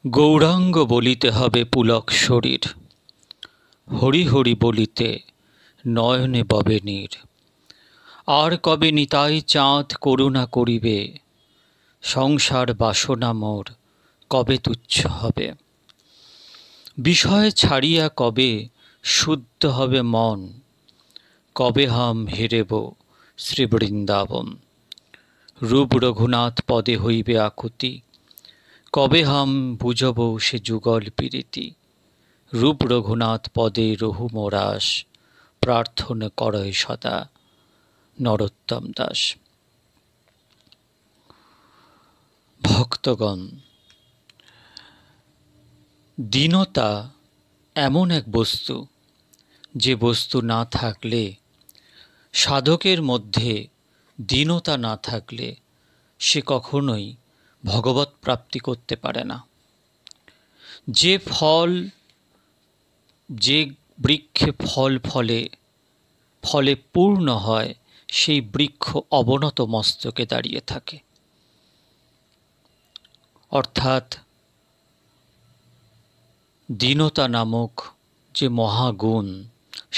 গৌরাঙ্গ বলিতে হবে পুলক শরীর, হরি হরি বলিতে নয়নে ববে নীর। আর কবে নিতাই চাঁদ করুণা করিবে, সংসার বাসনা মোর কবে তুচ্ছ হবে। বিষয় ছাড়িয়া কবে শুদ্ধ হবে মন, কবে হাম হেরেব শ্রী বৃন্দাবন। রূপ রঘুনাথ পদে হইবে আকুতি, কবে হাম বুঝব সে যুগল প্রীতি। রূপ রঘুনাথ পদে রহু মোরাস, প্রার্থনা করয় সদা নরোত্তম দাস। ভক্তগণ, দীনতা এমন এক বস্তু, যে বস্তু না থাকলে, সাধকের মধ্যে দীনতা না থাকলে সে কখনোই ভগবৎ প্রাপ্তি করতে পারে না। যে ফল, যে বৃক্ষে ফল ফলে পূর্ণ হয়, সেই বৃক্ষ অবনত মস্তকে দাঁড়িয়ে থাকে। অর্থাৎ দীনতা নামক যে মহাগুণ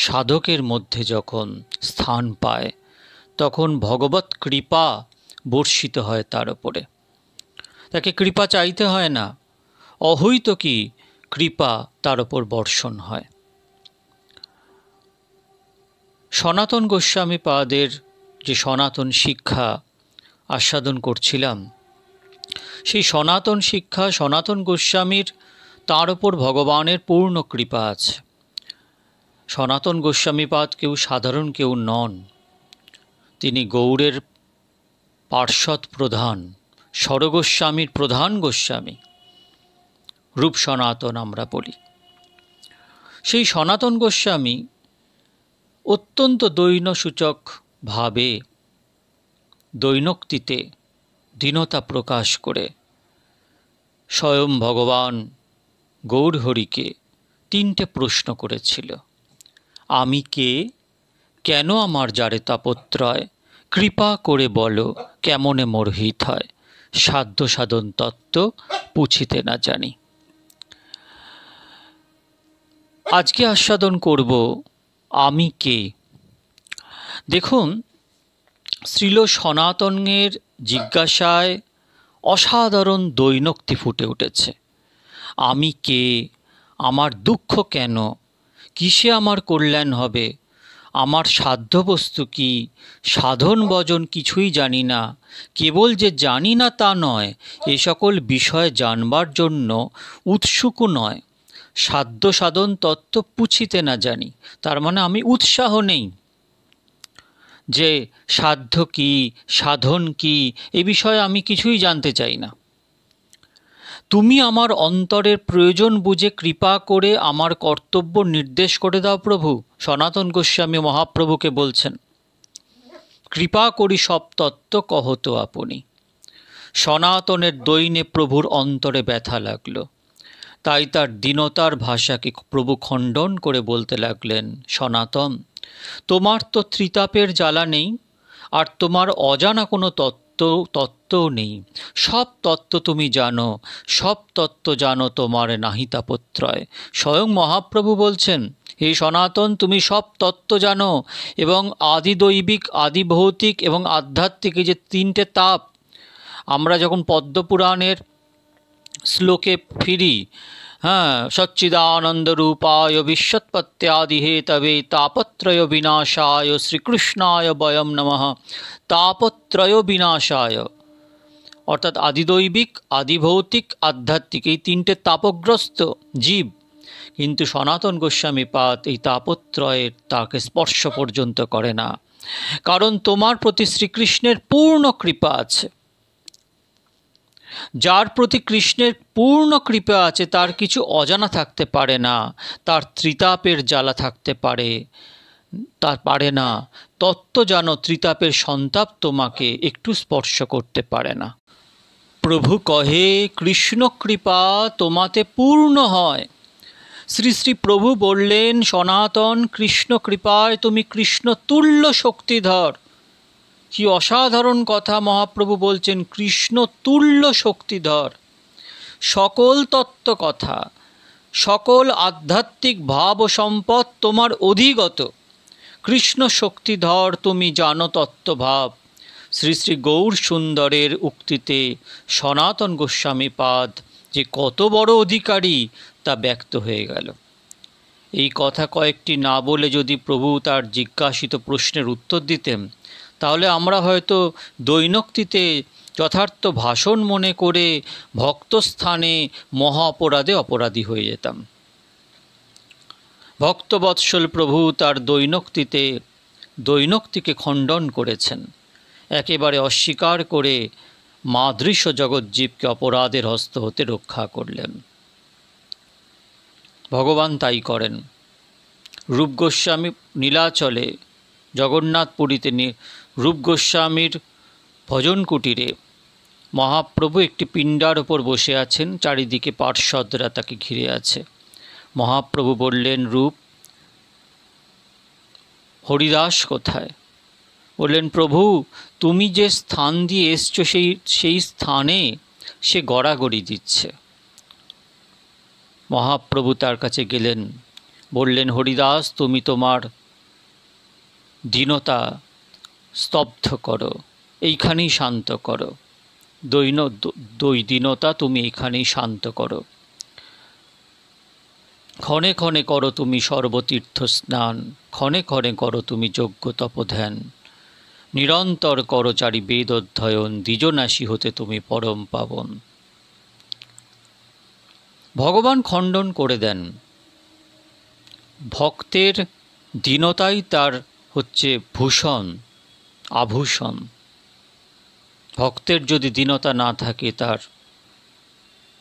সাধকের মধ্যে যখন স্থান পায়, তখন ভগবৎ কৃপা বর্ষিত হয় তার উপরে। তাকে কৃপা চাইতে হয় না, অহৈতুকী কৃপা তার উপর বর্ষণ হয়। সনাতন গোস্বামী পাদের যে সনাতন শিক্ষা আস্বাদন করছিলাম, সেই সনাতন শিক্ষা সনাতন গোস্বামীর তার উপর ভগবানের পূর্ণ কৃপা আছে। সনাতন গোস্বামীপাদ কেউ সাধারণ কেউ নন, তিনি গৌড়ের পার্ষদ প্রধান, স্বরগোস্বামীর প্রধান গোস্বামী, রূপ সনাতন আমরা বলি। সেই সনাতন গোস্বামী অত্যন্ত দৈন্যসূচক ভাবে দৈনোক্তিতে দীনতা প্রকাশ করে স্বয়ং ভগবান গৌরহরিকে তিনটে প্রশ্ন করেছিল। আমি কে, কেন আমার যারে তাপত্রয়, কৃপা করে বলো কেমনে মোর হিত হয়, সাধ্য সাধন তত্ত্ব পুছিতে না জানি। আজকে আস্বাদন করব আমি কে। দেখুন, শ্রীল সনাতনের জিজ্ঞাসায় অসাধারণ দৈনোক্তি ফুটে উঠেছে। আমি কে, আমার দুঃখ কেন, কিসে আমার কল্যাণ হবে, আমার সাধ্যবস্তু কি, সাধন ভজন কিছুই জানি না। কেবল যে জানি না তা নয়, এ সকল বিষয় জানবার জন্য উৎসুকও নয়। সাধ্য সাধন তত্ত্ব পুছিতে না জানি, তার মানে আমি উৎসাহ নেই যে সাধ্য কি, সাধন কি, এ বিষয়ে আমি কিছুই জানতে চাই না। তুমি আমার অন্তরের প্রয়োজন বুঝে কৃপা করে আমার কর্তব্য নির্দেশ করে দাও প্রভু। সনাতন গোস্বামী মহাপ্রভুকে বলছেন, কৃপা করি সব তত্ত্ব কহত আপনি। সনাতনের দৈনে প্রভুর অন্তরে ব্যথা লাগলো, তাই তার দীনতার ভাষাকে প্রভু খণ্ডন করে বলতে লাগলেন, সনাতন, তোমার তো ত্রিতাপের জ্বালা নেই, আর তোমার অজানা কোনো তত্ত্বও নেই। সব তত্ত্ব তুমি জানো, সব তত্ত্ব জানো, তোমার নাহি তাপত্রয়। স্বয়ং মহাপ্রভু বলছেন, হে সনাতন, তুমি সব তত্ত্ব জানো, এবং আদিদৈবিক, আদিভৌতিক এবং আধ্যাত্মিক এই যে তিনটে তাপ, আমরা যখন পদ্মপুরাণের শ্লোকে ফিরি, সচ্চিদানন্দ রূপায় বিশ্বৎপত্যাদি হেতবে তাপত্রয় বিনাশায় শ্রীকৃষ্ণায় বয়ম নমঃ। তাপত্রয় বিনাশায় অর্থাৎ আদিদৈবিক, আদিভৌতিক, আধ্যাত্মিক এই তিনটে তাপগ্রস্ত জীব, কিন্তু সনাতন গোস্বামী পাদ এই তাপত্রয়ের তাকে স্পর্শ পর্যন্ত করে না, কারণ তোমার প্রতি শ্রীকৃষ্ণের পূর্ণ কৃপা আছে। যার প্রতি কৃষ্ণের পূর্ণ কৃপা আছে তার কিছু অজানা থাকতে পারে না, তার ত্রিতাপের জ্বালা থাকতে পারে না। তত্ত্ব জানো, ত্রিতাপের সন্তাপ তোমাকে একটু স্পর্শ করতে পারে না। প্রভু কহে, কৃষ্ণ কৃপা তোমাতে পূর্ণ হয়। শ্রী শ্রী প্রভু বললেন, সনাতন, কৃষ্ণ কৃপায় তুমি কৃষ্ণ তুল্য শক্তিধর। কি অসাধারণ কথা মহাপ্রভু বলছেন, কৃষ্ণ তুল্য শক্তিধর। সকল তত্ত্ব কথা, সকল আধ্যাত্মিক ভাব ও সম্পদ তোমার অধিগত। কৃষ্ণ শক্তিধর তুমি জানো তত্ত্বভাব। শ্রী শ্রী গৌর সুন্দরের উক্তিতে সনাতন গোস্বামী পাদ যে কত বড় অধিকারী তা ব্যক্ত হয়ে গেল। এই কথা কয়েকটি না বলে যদি প্রভু তার জিজ্ঞাসিত প্রশ্নের উত্তর দিতেন, তাহলে আমরা হয়তো দৈনক্তিতে যথার্থ ভাষণ মনে করে ভক্তস্থানে মহা অপরাধে অপরাধী হয়ে যেতাম। ভক্তবৎসল প্রভু তার দৈনক্তিকে খণ্ডন করেছেন, একেবারে অস্বীকার করে মাদৃশ্য জগজ্জীবকে অপরাধের হস্ত হতে রক্ষা করলেন। ভগবান তাই করেন। রূপ গোস্বামী নীলাচলে জগন্নাথপুরীতে রূপ গোস্বামীর ভজন কুটিরে মহাপ্রভু একটি পিণ্ডার ওপর বসে আছেন, চারিদিকে পার্শ্বদরা তাকে ঘিরে আছে। মহাপ্রভু বললেন, রূপ, হরিদাস কোথায়? বললেন, প্রভু তুমি যে স্থান দিয়ে এসছো সেই স্থানে সে গড়াগড়ি দিচ্ছে। মহাপ্রভু তার কাছে গেলেন, বললেন, হরিদাস তুমি তোমার দীনতা স্তব্ধ করো, এইখানেই শান্ত করো। দীনতা তুমি এইখানেই শান্ত করো। ক্ষণে ক্ষণে করো তুমি সর্বতীর্থ স্নান, ক্ষণে ক্ষণে করো তুমি যজ্ঞ তপধ্যান, নিরন্তর করো চারি বেদ অধ্যয়ন, দ্বিজনাশী হতে তুমি পরম পাবন। ভগবান খণ্ডন করে দেন, ভক্তের দীনতাই তার হচ্ছে ভূষণ, আভূষণ। ভক্তের যদি দীনতা না থাকে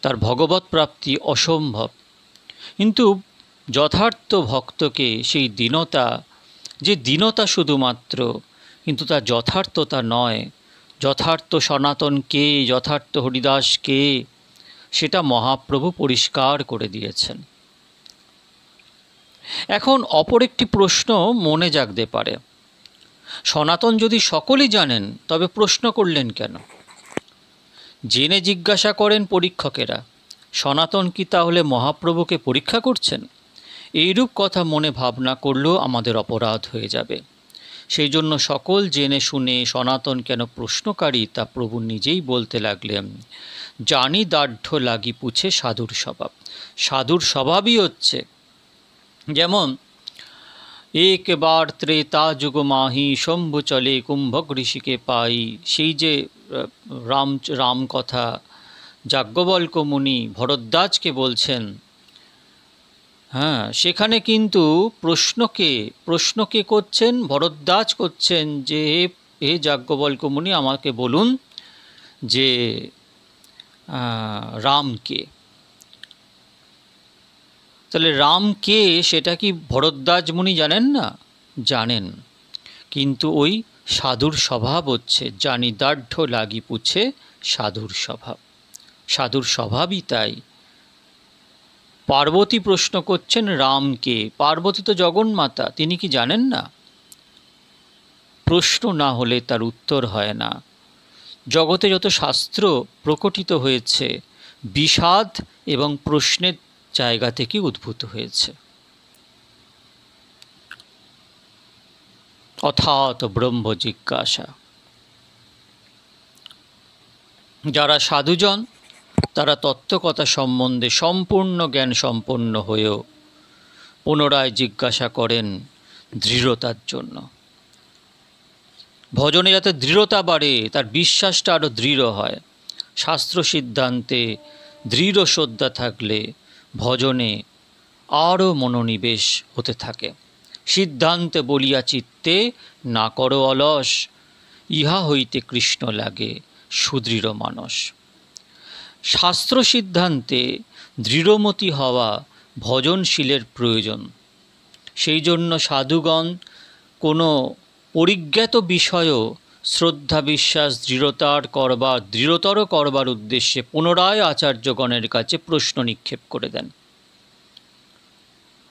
তার ভগবৎ প্রাপ্তি অসম্ভব। কিন্তু যথার্থ ভক্তকে সেই দীনতা শুধুমাত্র, কিন্তু তার যথার্থতা নয়। যথার্থ সনাতন কে, যথার্থ হরিদাস কে, সেটা মহাপ্রভু পরিষ্কার করে দিয়েছেন। এখন অপর একটি প্রশ্ন মনে জাগতে পারে, সনাতন যদি সকলেই জানেন তবে প্রশ্ন করলেন কেন? জেনে জিজ্ঞাসা করেন পরীক্ষকেরা, সনাতন কি তাহলে মহাপ্রভুকে পরীক্ষা করছেন? এইরূপ কথা মনে ভাবনা করলেও আমাদের অপরাধ হয়ে যাবে। সেই জন্য সকল জেনে শুনে সনাতন কেন প্রশ্নকারী তা প্রভু নিজেই বলতে লাগলেন। জানি দার্ঢ্য লাগি পুছে সাধুর স্বভাব। সাধুর স্বভাবই হচ্ছে, যেমন একবার ত্রেতা যুগ মাহি শম্ভু চলে কুম্ভক ঋষিকে পাই, সেই যে রাম কথা যাজ্ঞবল্ক্য মুনি ভরদ্বাজকে বলছেন, হ্যাঁ, সেখানে কিন্তু প্রশ্নকে করছেন, ভরদ্বাজ করছেন যে হে যাজ্ঞবল্ক্য মুনি আমাকে বলুন যে রাম কে। তাহলে রাম কে সেটা কি ভরদ্বাজ মুনি জানেন না? জানেন, কিন্তু ওই সাধুর স্বভাব হচ্ছে জানি দার্ঢ্য লাগি পুছে সাধুর স্বভাব। সাধুর স্বভাবই তাই। পার্বতী প্রশ্ন করছেন রামকে, পার্বতী তো জগন্মাতা, তিনি কি জানেন না? প্রশ্ন না হলে তার উত্তর হয় না। জগতে যত শাস্ত্র প্রকটিত হয়েছে বিষাদ এবং প্রশ্নের জায়গা থেকে উদ্ভূত হয়েছে। অথাৎ ব্রহ্ম জিজ্ঞাসা। যারা সাধুজন তারা তত্ত্বকথা সম্বন্ধে সম্পূর্ণ জ্ঞান সম্পন্ন হয়েও পুনরায় জিজ্ঞাসা করেন দৃঢ়তার জন্য। ভজনে যাতে দৃঢ়তা বাড়ে, তার বিশ্বাসটা আরও দৃঢ় হয়। শাস্ত্র সিদ্ধান্তে দৃঢ় শ্রদ্ধা থাকলে ভজনে আরও মনোনিবেশ হতে থাকে। সিদ্ধান্তে বলিয়া চিত্তে না করো অলস, ইহা হইতে কৃষ্ণ লাগে সুদৃঢ় মানস। শাস্ত্র সিদ্ধান্তে দৃঢ়মতি হওয়া ভজনশীলের প্রয়োজন। সেই জন্য সাধুগণ কোনো পরিজ্ঞাত বিষয়ও শ্রদ্ধা বিশ্বাস দৃঢ়তর করবার উদ্দেশ্যে পুনরায় আচার্যগণের কাছে প্রশ্ন নিক্ষেপ করে দেন।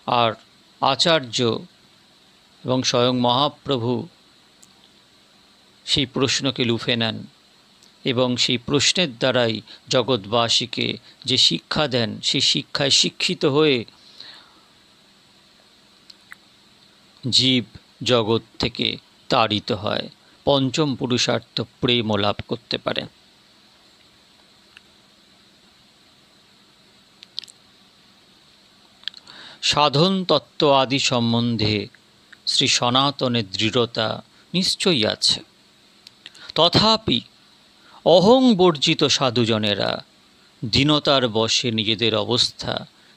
আর আচার্য এবং স্বয়ং মহাপ্রভু সেই প্রশ্নকে লুফে নেন এবং সেই প্রশ্নের দ্বারাই জগৎবাসীকে যে শিক্ষা দেন, সেই শিক্ষায় শিক্ষিত হয়ে জীব জগৎ থেকে তাড়িত হয়, পঞ্চম পুরুষার্থ প্রেম লাভ করতে পারে। সাধন তত্ত্ব আদি সম্বন্ধে শ্রী সনাতনের দৃঢ়তা নিশ্চয়ই আছে। তথাপি অহং বর্জিত সাধুজনেরা দীনতার বশে নিজেদের অবস্থা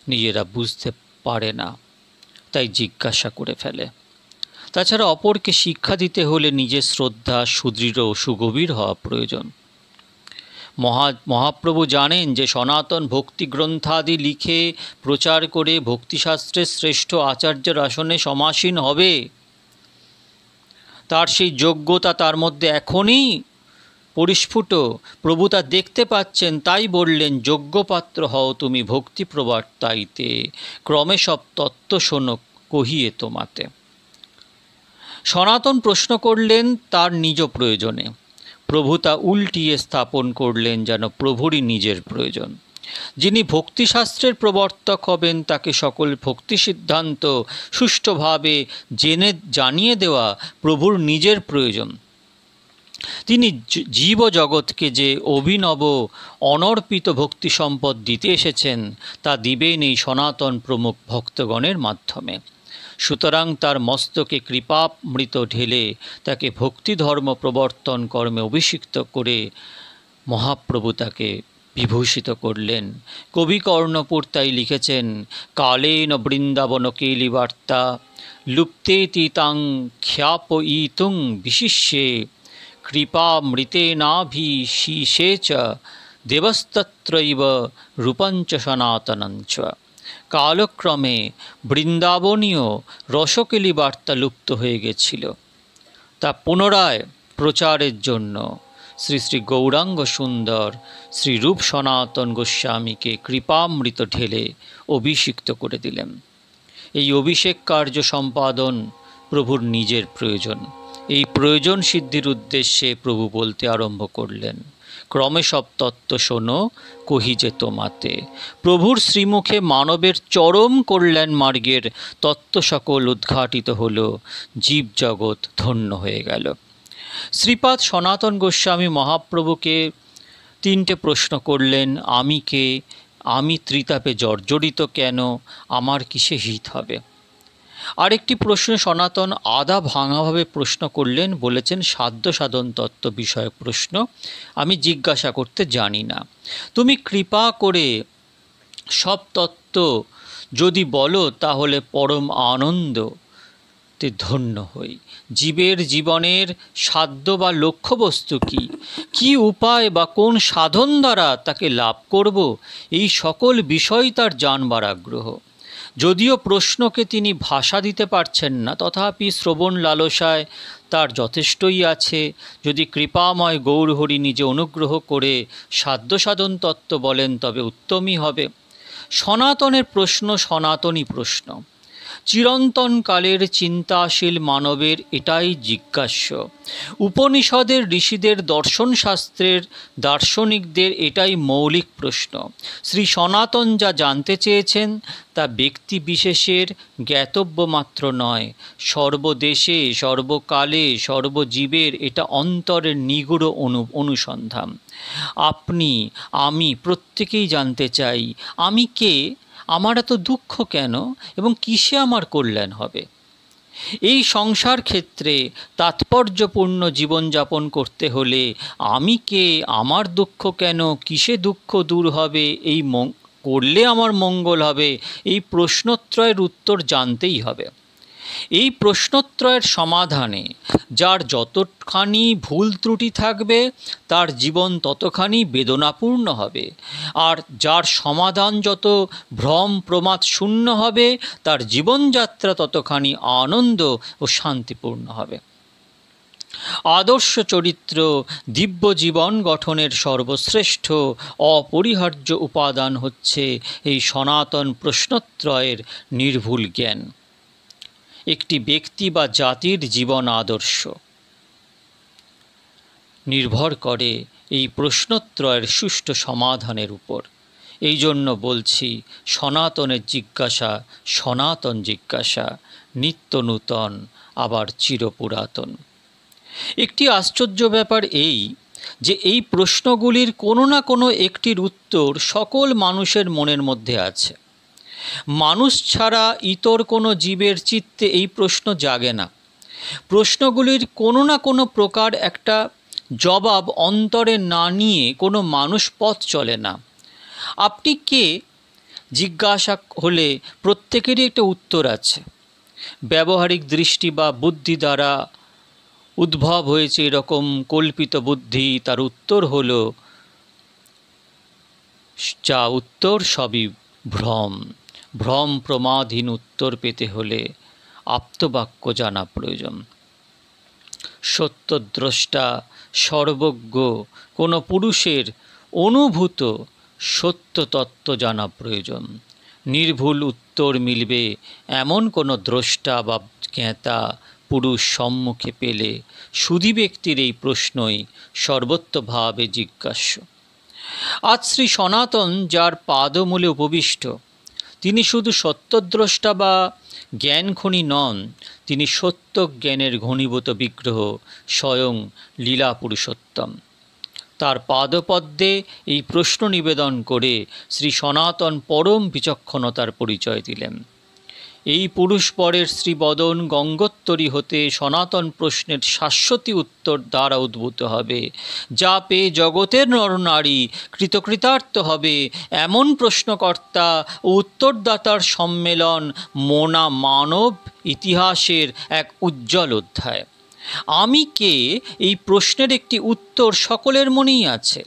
নিজেরা বুঝতে পারে না, তাই জিজ্ঞাসা করে ফেলে। তাছাড়া অপরকে শিক্ষা দিতে হলে নিজের শ্রদ্ধা সুদৃঢ় ও সুগভীর হওয়া প্রয়োজন। মহাপ্রভু জানেন যে সনাতন ভক্তি গ্রন্থাদি লিখে প্রচার করে ভক্তিশাস্ত্রের শ্রেষ্ঠ আচার্যের আসনে সমাসীন হবে, তার সেই যোগ্যতা তার মধ্যে এখনই পরিস্ফুট। প্রভু তা দেখতে পাচ্ছেন, তাই বললেন, যোগ্য পাত্র হও তুমি ভক্তি প্রবর্তাইতে, ক্রমে সব তত্ত্ব শোনো কহিয়ে তোমাতে। সনাতন প্রশ্ন করলেন তার নিজ প্রয়োজনে, প্রভু তা উল্টিয়ে স্থাপন করলেন যেন প্রভুরই নিজের প্রয়োজন। যিনি ভক্তিশাস্ত্রের প্রবর্তক হবেন তাকে সকল ভক্তি সিদ্ধান্ত সুষ্ঠুভাবে জানিয়ে দেওয়া প্রভুর নিজের প্রয়োজন। তিনি জীব জগৎকে যে অভিনব অনর্পিত ভক্তি সম্পদ দিতে এসেছেন তা দিবেন এই সনাতন প্রমুখ ভক্তগণের মাধ্যমে। সুতরাং তার মস্তকে কৃপামৃত ঢেলে তাকে ভক্তিধর্ম প্রবর্তন কর্মে অভিষিক্ত করে মহাপ্রভু তাকে বিভূষিত করলেন। কবি কর্ণপুর তাই লিখেছেন, কালেন বৃন্দাবন কেলিবার্তা লুপ্তেতি তাং খ্যাপয়িতুং বিশিষ্যে কৃপামৃতেনাভিশিষে চ দেবস্তত্রৈব রূপঞ্চ সনাতনঞ্চ। কালক্রমে বৃন্দাবনীয় রসকেলি বার্তা লুপ্ত হয়ে গেছিল, তা পুনরায় প্রচারের জন্য শ্রী শ্রী গৌরাঙ্গ সুন্দর শ্রী রূপ সনাতন গোস্বামীকে কৃপামৃত ঢেলে অভিষিক্ত করে দিলেন। এই অভিষেক কার্য সম্পাদন প্রভুর নিজের প্রয়োজন। এই প্রয়োজন সিদ্ধির উদ্দেশ্যে প্রভু বলতে আরম্ভ করলেন, ক্রমে সব তত্ত্ব শোনো কহি যে তোমাতে। প্রভুর শ্রীমুখে মানবের চরম কল্যাণ মার্গের তত্ত্ব সকল উদ্ঘাটিত হল, জীব জগৎ ধন্য হয়ে গেল। শ্রীপাদ সনাতন গোস্বামী মহাপ্রভুকে তিনটে প্রশ্ন করলেন, আমি কে, আমি ত্রিতাপে জর্জরিত কেন, আমার কিসে হিত হবে। আরেকটি প্রশ্ন সনাতন আধা ভাঙাভাবে প্রশ্ন করলেন, বলেছেন সাধ্য সাধন তত্ত্ব বিষয়ক প্রশ্ন, আমি জিজ্ঞাসা করতে জানি না, তুমি কৃপা করে সব তত্ত্ব যদি বলো তাহলে পরম আনন্দতে ধন্য হই। জীবের জীবনের সাধ্য বা লক্ষ্যবস্তু কী, কী উপায় বা কোন সাধন দ্বারা তাকে লাভ করব, এই সকল বিষয় তার জানবার আগ্রহ। যদিও প্রশ্নকে তিনি ভাষা দিতে পারছেন না, তথাপি শ্রবণ লালসায় তার যথেষ্টই আছে। যদি কৃপাময় গৌরহরি নিজে অনুগ্রহ করে সাধ্য সাধন তত্ত্ব বলেন তবে উত্তমই হবে। সনাতনের প্রশ্ন সনাতনী প্রশ্ন। চিরন্তন কালের চিন্তাশীল মানবের এটাই জিজ্ঞাস্য। উপনিষদের ঋষিদের দর্শনশাস্ত্রের দার্শনিকদের এটাই মৌলিক প্রশ্ন। শ্রী সনাতন যা জানতে চেয়েছেন তা ব্যক্তি বিশেষের জ্ঞাতব্য মাত্র নয়, সর্বদেশে সর্বকালে সর্বজীবের এটা অন্তরের নিগুড় অনুসন্ধান। আপনি আমি প্রত্যেকেই জানতে চাই, আমি কে, আমার এত দুঃখ কেন এবং কিসে আমার কল্যাণ হবে। এই সংসার ক্ষেত্রে তাৎপর্যপূর্ণ জীবনযাপন করতে হলে আমি কে, আমার দুঃখ কেন, কিসে দুঃখ দূর হবে, এই করলে আমার মঙ্গল হবে, এই প্রশ্নত্রয়ের উত্তর জানতেই হবে। এই প্রশ্নত্রয়ের সমাধানে যার যতখানি ভুল ত্রুটি থাকবে তার জীবন ততখানি বেদনাপূর্ণ হবে, আর যার সমাধান যত ভ্রম প্রমাদ শূন্য হবে তার জীবনযাত্রা ততখানি আনন্দ ও শান্তিপূর্ণ হবে। আদর্শ চরিত্র দিব্য জীবন গঠনের সর্বশ্রেষ্ঠ অপরিহার্য উপাদান হচ্ছে এই সনাতন প্রশ্নত্রয়ের নির্ভুল জ্ঞান। একটি ব্যক্তি বা জাতির জীবন আদর্শ নির্ভর করে এই প্রশ্নত্রয়ের সুষ্ঠু সমাধানের উপর। এই জন্য বলছি, সনাতনের জিজ্ঞাসা সনাতন জিজ্ঞাসা, নিত্য নূতন আবার চিরপুরাতন। একটি আশ্চর্য ব্যাপার এই যে এই প্রশ্নগুলির কোনো না কোনো একটির উত্তর সকল মানুষের মনের মধ্যে আছে। মানুষ ছাড়া ইতর কোনো জীবের চিত্তে এই প্রশ্ন জাগে না। প্রশ্নগুলির কোনো না কোনো প্রকার একটা জবাব অন্তরে না নিয়ে কোনো মানুষ পথ চলে না। আপনি কে জিজ্ঞাসা হলে প্রত্যেকেরই একটা উত্তর আছে। ব্যবহারিক দৃষ্টি বা বুদ্ধি দ্বারা উদ্ভব হয়েছে এরকম কল্পিত বুদ্ধি, তার উত্তর হলো যা উত্তর সবই ভ্রম। ভ্রম প্রমাদহীন উত্তর পেতে হলে আপ্তবাক্য জানা প্রয়োজন। সত্যদ্রষ্টা সর্বজ্ঞ কোনো পুরুষের অনুভূত সত্য তত্ত্ব জানা প্রয়োজন। নির্ভুল উত্তর মিলবে এমন কোনো দ্রষ্টা বা জ্ঞাতা পুরুষ সম্মুখে পেলে সুধী ব্যক্তির এই প্রশ্নই সর্বত্রভাবে জিজ্ঞাস্য। আজ শ্রী সনাতন যার পাদমূলে উপবিষ্ট, তিনি শুধু সত্যদ্রষ্টা বা জ্ঞানখনি নন, তিনি সত্য জ্ঞানের ঘনীভূত বিগ্রহ, স্বয়ং লীলা পুরুষোত্তম। তার পাদপদ্মে এই প্রশ্ন নিবেদন করে শ্রী সনাতন পরম বিচক্ষণতার পরিচয় দিলেন। এই পুরুষপরের শ্রীবদন গঙ্গোত্তরী হতে সনাতন প্রশ্নের শাশ্বতী উত্তর দ্বারা উদ্ভূত হবে, যা পেয়ে জগতের নরনারী কৃতকৃতার্থ হবে। এমন প্রশ্নকর্তা ও উত্তরদাতার সম্মেলন মোনা মানব ইতিহাসের এক উজ্জ্বল অধ্যায়। আমি কে এই প্রশ্নের একটি উত্তর সকলের মনেই আছে,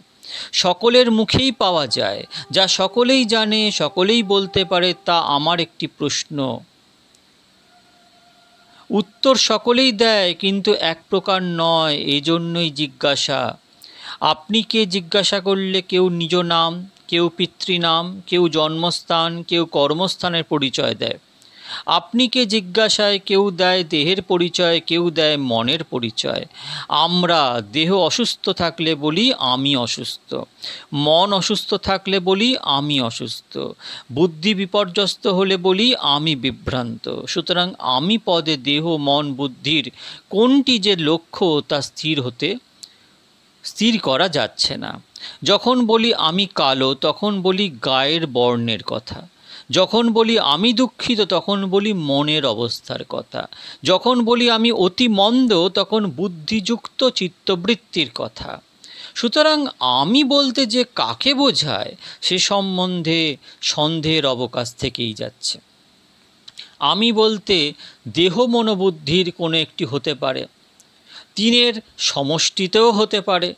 সকলের মুখেই পাওয়া যায়, যা সকলেই জানে, সকলেই বলতে পারে, তা আমার একটি প্রশ্ন। উত্তর সকলেই দেয়, কিন্তু এক প্রকার নয়, এজন্যই জিজ্ঞাসা। আপনি কে জিজ্ঞাসা করলে কেউ নিজ নাম, কেউ পিতৃনাম, কেউ জন্মস্থান, কেউ কর্মস্থানের পরিচয় দেয়। আপনি কে জিজ্ঞাসায় কেউ দেয় দেহের পরিচয়, কেউ দেয় মনের পরিচয়। আমরা দেহ অসুস্থ থাকলে বলি আমি অসুস্থ, মন অসুস্থ থাকলে বলি আমি অসুস্থ, বুদ্ধি বিপর্যস্ত হলে বলি আমি বিভ্রান্ত। সুতরাং আমি পদে দেহ মন বুদ্ধির কোনটি যে লক্ষ্য তা স্থির করা যাচ্ছে না। যখন বলি আমি কালো, তখন বলি গায়ের বর্ণের কথা। যখন বলি আমি দুঃখিত, তখন বলি মনের অবস্থার কথা। যখন বলি আমি অতি মন্দ, তখন বুদ্ধিযুক্ত চিত্তবৃত্তির কথা। সুতরাং আমি বলতে যে কাকে বোঝায় সে সম্বন্ধে সন্দেহের অবকাশ থেকেই যাচ্ছে। আমি বলতে দেহ মনোবুদ্ধির কোনো একটি হতে পারে, তিনের সমষ্টিতেও হতে পারে,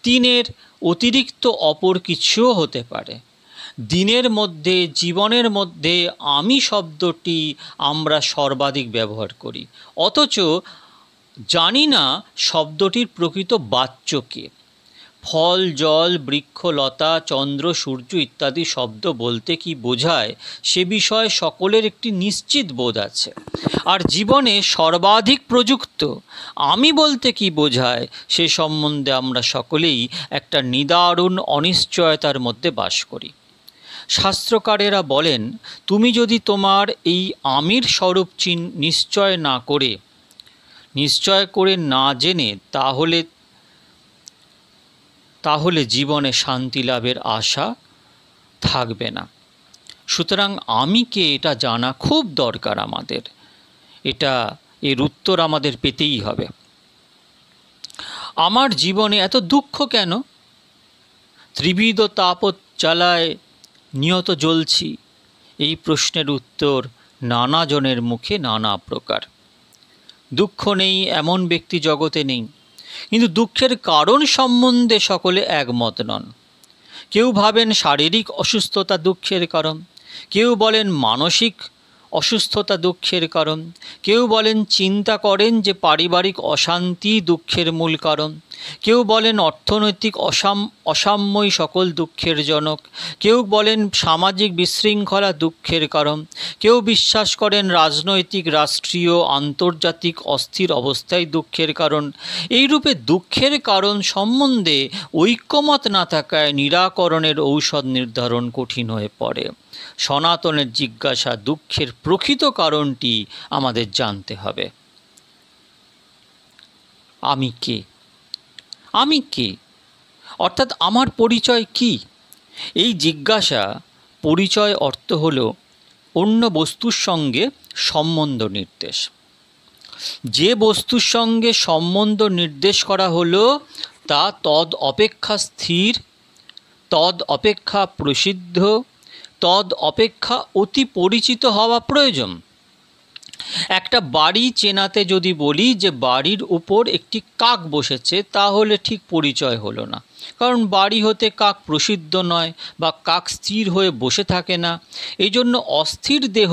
তিনের অতিরিক্ত অপর কিছুও হতে পারে। দিনের মধ্যে, জীবনের মধ্যে আমি শব্দটি আমরা সর্বাধিক ব্যবহার করি, অথচ জানি না শব্দটির প্রকৃত বাচ্য কে। ফল, জল, বৃক্ষ, লতা, চন্দ্র, সূর্য ইত্যাদি শব্দ বলতে কি বোঝায় সে বিষয়ে সকলের একটি নিশ্চিত বোধ আছে। আর জীবনে সর্বাধিক প্রযুক্ত আমি বলতে কি বোঝায় সে সম্বন্ধে আমরা সকলেই একটা নিদারুণ অনিশ্চয়তার মধ্যে বাস করি। শাস্ত্রকারেরা বলেন, তুমি যদি তোমার এই আমির স্বরূপ নিশ্চয় করে না জেনে তাহলে জীবনে শান্তি লাভের আশা থাকবে না। সুতরাং আমি কে এটা জানা খুব দরকার আমাদের। এর উত্তর আমাদের পেতেই হবে। আমার জীবনে এত দুঃখ কেন? ত্রিবিধ তাপত জ্বালায় নিয়ত জ্বলছি। এই প্রশ্নের উত্তর নানা জনের মুখে নানা প্রকার। দুঃখ নেই এমন ব্যক্তি জগতে নেই, কিন্তু দুঃখের কারণ সম্বন্ধে সকলে একমত নন। কেউ ভাবেন শারীরিক অসুস্থতা দুঃখের কারণ, কেউ বলেন মানসিক অসুস্থতা দুঃখের কারণ, কেউ বলেন চিন্তা করেন যে পারিবারিক অশান্তি দুঃখের মূল কারণ, কেউ বলেন অর্থনৈতিক অসাম্যই সকল দুঃখের জনক, কেউ বলেন সামাজিক বিশৃঙ্খলা দুঃখের কারণ, কেউ বিশ্বাস করেন রাজনৈতিক রাষ্ট্রীয় আন্তর্জাতিক অস্থির অবস্থাই দুঃখের কারণ। এইরূপে দুঃখের কারণ সম্বন্ধে ঐক্যমত না থাকায় নিরাকরণের ঔষধ নির্ধারণ কঠিন হয়ে পড়ে। সনাতনের জিজ্ঞাসা, দুঃখের প্রকৃত কারণটি আমাদের জানতে হবে। আমি কে? আমি কে অর্থাৎ আমার পরিচয় কি? এই জিজ্ঞাসা, পরিচয় অর্থ হল অন্য বস্তুর সঙ্গে সম্বন্ধ নির্দেশ। যে বস্তুর সঙ্গে সম্বন্ধ নির্দেশ করা হলো তা তদ অপেক্ষা স্থির, তদ অপেক্ষা প্রসিদ্ধ, তদ অপেক্ষা অতি পরিচিত হওয়া প্রয়োজন। একটা বাড়ি চেনাতে যদি বলি যে বাড়ির উপর একটি কাক বসেছে, তাহলে ঠিক পরিচয় হলো না, কারণ বাড়ি হতে কাক প্রসিদ্ধ নয় বা কাক স্থির হয়ে বসে থাকে না। এই জন্য অস্থির দেহ,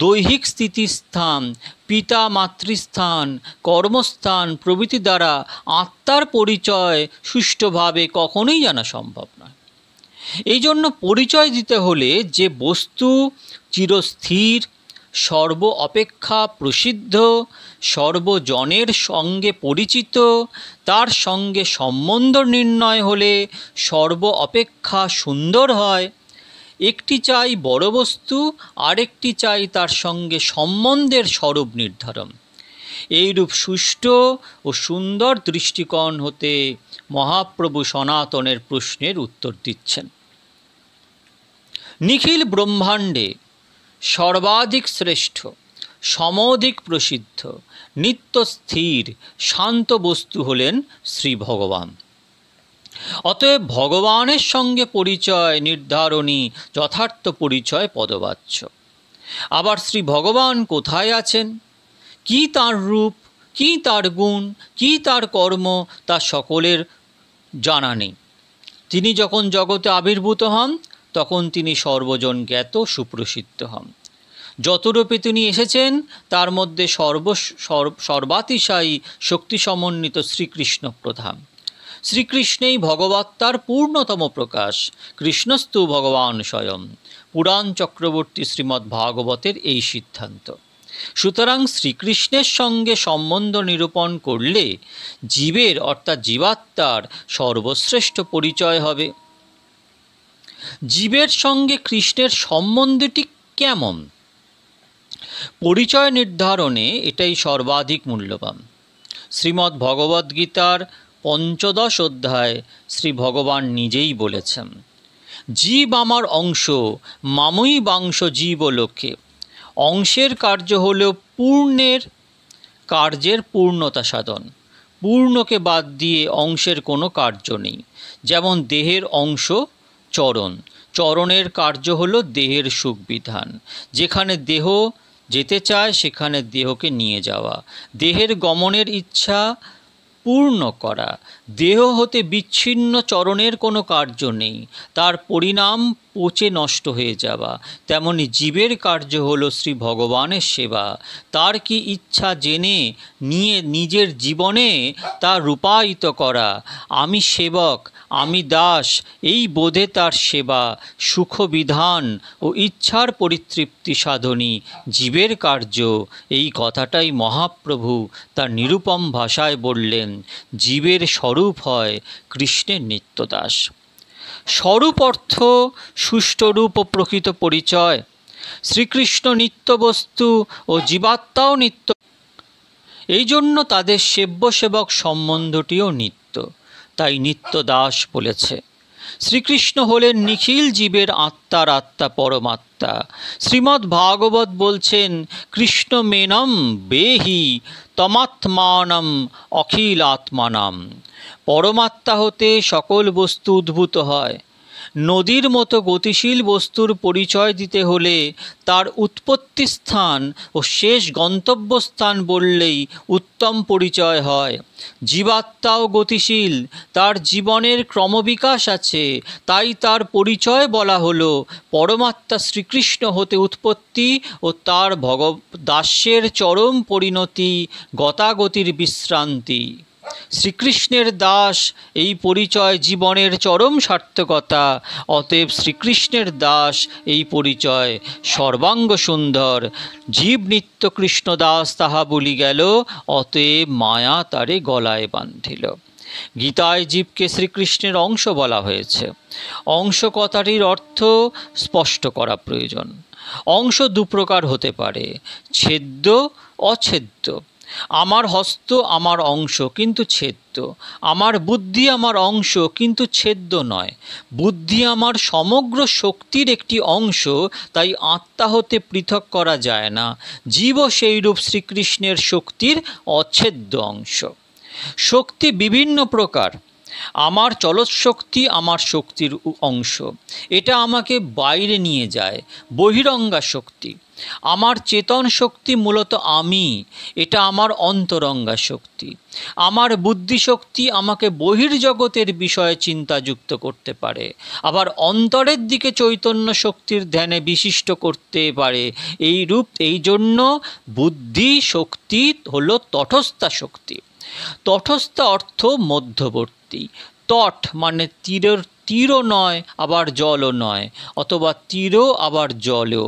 দৈহিক স্থিতিস্থান, পিতা মাতৃস্থান, কর্মস্থান প্রভৃতি দ্বারা আত্মার পরিচয় সুষ্ঠুভাবে কখনোই জানা সম্ভব নয়। এই জন্য পরিচয় দিতে হলে যে বস্তু চিরস্থির, সর্ব অপেক্ষা প্রসিদ্ধ, সর্বজনের সঙ্গে পরিচিত, তার সঙ্গে সম্বন্ধ নির্ণয় হলে সর্ব অপেক্ষা সুন্দর হয়। একটি চাই বড় বস্তু, আরেকটি চাই তার সঙ্গে সম্বন্ধের স্বরূপ নির্ধারণ। এইরূপ সুষ্ঠু ও সুন্দর দৃষ্টিকোণ হতে মহাপ্রভু সনাতনের প্রশ্নের উত্তর দিচ্ছেন। নিখিল ব্রহ্মাণ্ডে সর্বাধিক শ্রেষ্ঠ, সমধিক প্রসিদ্ধ, নিত্য স্থির, শান্ত বস্তু হলেন শ্রী ভগবান। অতএব ভগবানের সঙ্গে পরিচয় নির্ধারণী যথার্থ পরিচয় পদবাচ্য। আবার শ্রী ভগবান কোথায় আছেন, কি তার রূপ, কি তার গুণ, কি তার কর্ম, তা সকলের জানা নেই। তিনি যখন জগতে আবির্ভূত হন তখন তিনি সর্বজন জ্ঞাত, সুপ্রসিদ্ধ হন। যত রূপে তিনি এসেছেন তার মধ্যে সর্বাতিশয়ী শক্তি সমন্বিত শ্রীকৃষ্ণ প্রধান। শ্রীকৃষ্ণেই ভগবত্তার পূর্ণতম প্রকাশ, কৃষ্ণস্তু ভগবান স্বয়ং। পুরাণ চক্রবর্তী শ্রীমদ্ ভাগবতের এই সিদ্ধান্ত। সুতরাং শ্রীকৃষ্ণের সঙ্গে সম্বন্ধ নিরূপণ করলে জীবের অর্থাৎ জীবাত্মার সর্বশ্রেষ্ঠ পরিচয় হবে। জীবের সঙ্গে কৃষ্ণের সম্বন্ধটি কেমন? পরিচয় নির্ধারণে এটাই সর্বাধিক মূল্যবান। শ্রীমদ্ ভগবদ্গীতার ৫ম অধ্যায় শ্রী ভগবান নিজেই বলেছেন, জীব আমার অংশ, মামই বাংশ জীব লোকে। অংশের কার্য হল পূর্ণের কার্যের পূর্ণতা সাধন। পূর্ণকে বাদ দিয়ে অংশের কোনো কার্য নেই। যেমন দেহের অংশ চরণ, চরণের কার্য হল দেহের সুখ বিধান। যেখানে দেহ যেতে চায় সেখানে দেহকে নিয়ে যাওয়া, দেহের গমনের ইচ্ছা পূর্ণ করা। দেহ হতে বিচ্ছিন্ন চরণের কোনো কার্য নেই, তার পরিণাম পচে নষ্ট হয়ে যাওয়া। তেমনি জীবের কার্য হল শ্রী ভগবানের সেবা। তার কি ইচ্ছা জেনে নিয়ে নিজের জীবনে তা রূপায়িত করা। আমি সেবক, আমি দাস, এই বোধে তার সেবা, সুখ বিধান ও ইচ্ছার পরিতৃপ্তি সাধনই জীবের কার্য। এই কথাটাই মহাপ্রভু তার নিরুপম ভাষায় বললেন, জীবের স্বরূপ হয় কৃষ্ণের নিত্যদাস। স্বরূপ অর্থ সুষ্ঠুরূপ ও প্রকৃত পরিচয়। শ্রীকৃষ্ণ নিত্যবস্তু ও জীবাত্মাও নিত্য, এই জন্য তাদের সেব্য সেবক সম্বন্ধটিও নিত্য, তাই নিত্যদাস বলেছে। শ্রীকৃষ্ণ হলেন নিখিল জীবের আত্মার আত্মা, পরমাত্মা। শ্রীমদ্ ভাগবত বলছেন, কৃষ্ণ মেনম বেহি তমাত্মানম অখিল আত্মানাম। পরমাত্মা হতে সকল বস্তু উদ্ভূত হয়। নদীর মতো গতিশীল বস্তুর পরিচয় দিতে হলে তার উৎপত্তি স্থান ও শেষ গন্তব্যস্থান বললেই উত্তম পরিচয় হয়। জীবাত্মাও গতিশীল, তার জীবনের ক্রমবিকাশ আছে, তাই তার পরিচয় বলা হলো পরমাত্মা শ্রীকৃষ্ণ হতে উৎপত্তি ও তার দাস্যের চরম পরিণতি, গতাগতির বিশ্রান্তি। শ্রীকৃষ্ণের দাস, এই পরিচয় জীবনের চরম সার্থকতা। অতএব শ্রীকৃষ্ণের দাস এই পরিচয় সর্বাঙ্গ সুন্দর। জীব নিত্য কৃষ্ণ দাস তাহা বলি গেল, অতএব মায়া তারে গলায় বান্ধিল। গীতায় জীবকে শ্রীকৃষ্ণের অংশ বলা হয়েছে। অংশ কথাটির অর্থ স্পষ্ট করা প্রয়োজন। অংশ দুপ্রকার হতে পারে, ছেদ্য, অছেদ্য। আমার হস্ত আমার অংশ কিন্তু ছেদ্য, আমার বুদ্ধি আমার অংশ কিন্তু ছেদ্য নয়। বুদ্ধি আমার সমগ্র শক্তির একটি অংশ, তাই আত্মা হতে পৃথক করা যায় না। জীবও সেইরূপ শ্রীকৃষ্ণের শক্তির অছেদ্য অংশ। শক্তি বিভিন্ন প্রকার। আমার চলৎশক্তি আমার শক্তির অংশ, এটা আমাকে বাইরে নিয়ে যায়, বহিরঙ্গা শক্তি। আমার চেতন শক্তি মূলত আমি, এটা আমার অন্তরঙ্গা শক্তি। আমার বুদ্ধিশক্তি আমাকে বহির্জগতের বিষয়ে চিন্তাযুক্ত করতে পারে, আবার অন্তরের দিকে চৈতন্য শক্তির ধ্যানে বিশিষ্ট করতে পারে। এই জন্য বুদ্ধি শক্তি হলো তটস্থা শক্তি। তটস্থ অর্থ মধ্যবর্তী। তট মানে তীরও নয় আবার জলও নয়, অথবা তীরও আবার জলও।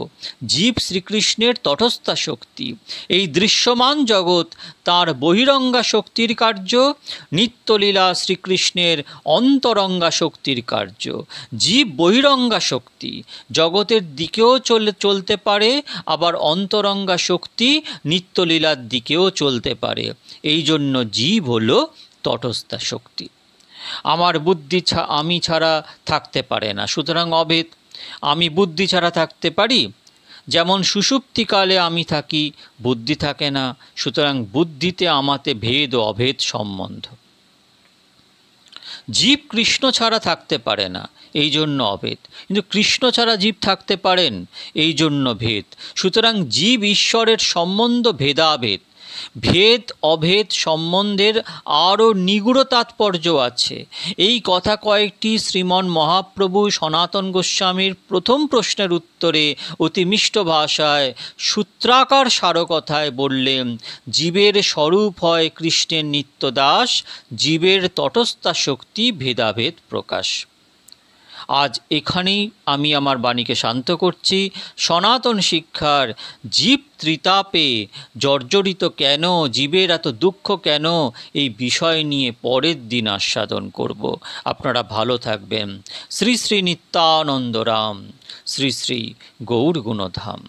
জীব শ্রীকৃষ্ণের তটস্থা শক্তি। এই দৃশ্যমান জগৎ তার বহিরঙ্গা শক্তির কার্য, নিত্যলীলা শ্রীকৃষ্ণের অন্তরঙ্গা শক্তির কার্য। জীব বহিরঙ্গা শক্তি, জগতের দিকেও চলতে পারে, আবার অন্তরঙ্গা শক্তি নিত্যলীলার দিকেও চলতে পারে। এই জন্য জীব হলো তটস্থা শক্তি। আমার বুদ্ধি আমি ছাড়া থাকতে পারে না, সুতরাং অভেদ। আমি বুদ্ধি ছাড়া থাকতে পারি, যেমন সুষুপ্তিকালে আমি থাকি, বুদ্ধি থাকে না, সুতরাং বুদ্ধিতে আমাতে ভেদ ও অভেদ সম্বন্ধ। জীব কৃষ্ণ ছাড়া থাকতে পারে না, এই জন্য অভেদ, কিন্তু কৃষ্ণ ছাড়া জীব থাকতে পারেন, এই জন্য ভেদ। সুতরাং জীব ঈশ্বরের সম্বন্ধ ভেদাভেদ। ভেদ অভেদ সম্বন্ধের আরও নিগূঢ় তাৎপর্য আছে। এই কথা কয়েকটি শ্রীমন মহাপ্রভু সনাতন গোস্বামীর প্রথম প্রশ্নের উত্তরে অতি মিষ্ট ভাষায় সূত্রাকার সারকথায় বললেন। জীবের স্বরূপ হয় কৃষ্ণের নিত্যদাস, জীবের তটস্থা শক্তি ভেদাভেদ প্রকাশ। আজ এখানেই আমি আমার বাণীকে শান্ত করছি। সনাতন শিক্ষার জীব ত্রিতাপে জর্জরিত কেন, জীবের এত দুঃখ কেন, এই বিষয় নিয়ে পরের দিন আস্বাদন করব। আপনারা ভালো থাকবেন। শ্রী শ্রী নিত্যানন্দ রাম, শ্রী শ্রী গৌর গুণধাম।